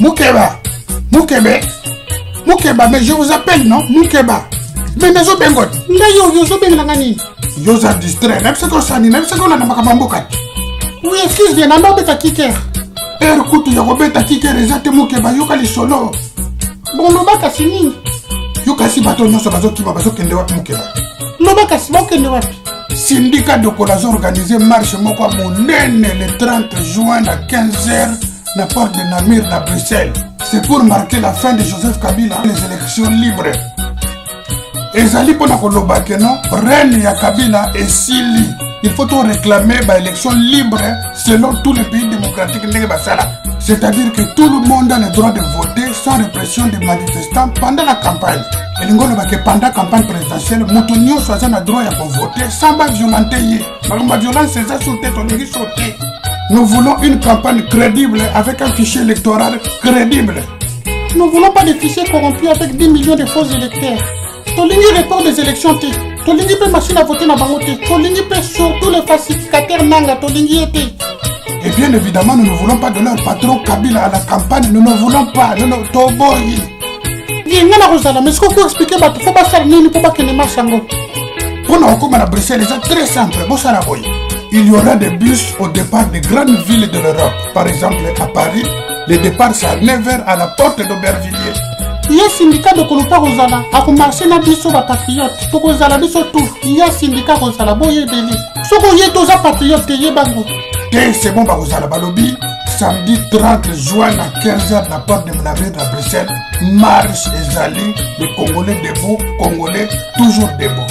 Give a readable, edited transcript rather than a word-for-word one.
Moukeba. Moukeba, mais je vous appelle, non? Moukeba. Mais ne zo bengot. Yo zo benga ngani. Yo za distrait. Même ce qu'on sani, même ce qu'on a na makabamboka. Oui, excuse-moi, n'a pas kicker. Kutu ya robeta kicker ezate Moukeba yo kali solo. Bon, no baka sini. Yo kasi bato nyonso bazokiba bazokende wapi Moukeba. No baka si bakende wapi. Syndicat de Colazo organisé marche moko à Monene le 30 juin à 15h na porte de Namir à Bruxelles. C'est pour marquer la fin de Joseph Kabila les élections libres. Ezali pona koloba ke non, reine ya Kabila et Sili. Il faut tout réclamer les élections libres selon tous les pays démocratiques. C'est-à-dire que tout le monde a le droit de voter sans répression des manifestants pendant la campagne. Et pendant la campagne présidentielle, Moutounio soit un droit à voter sans violenter. La violence, c'est ça sauter, sauter. Nous voulons une campagne crédible avec un fichier électoral crédible. Nous ne voulons pas des fichiers corrompus avec 10 millions de faux électeurs. Tolingi report des élections. Tolingi peut machine à voter dans Bangote. Tolingi peut surtout les falsificateurs Nanga. Tolingi était. Et bien évidemment, nous ne voulons pas de leur patron Kabila à la campagne. Nous ne voulons pas. Nous ne Toboyi. Mais ce qu'on peut expliquer, il ne faut pas faire ni pour pas que les marchands. Pour nous, à Bruxelles, c'est très simple. Il y aura des bus au départ des grandes villes de l'Europe. Par exemple, à Paris, le départ c'est à 9h à la porte d'Aubervilliers. Il y a un syndicat de Kolopa Rosala. À commencer à dire sur la patriote. Pour Rosala, il y a un syndicat Rosala. Boye Deli. Ce qu'on y est tous à patriote, c'est bon, Rosala Balobi. Samedi 30 juin à 15h la porte de Namir à Bruxelles. Marche et Zali, les Congolais debout, Congolais toujours debout.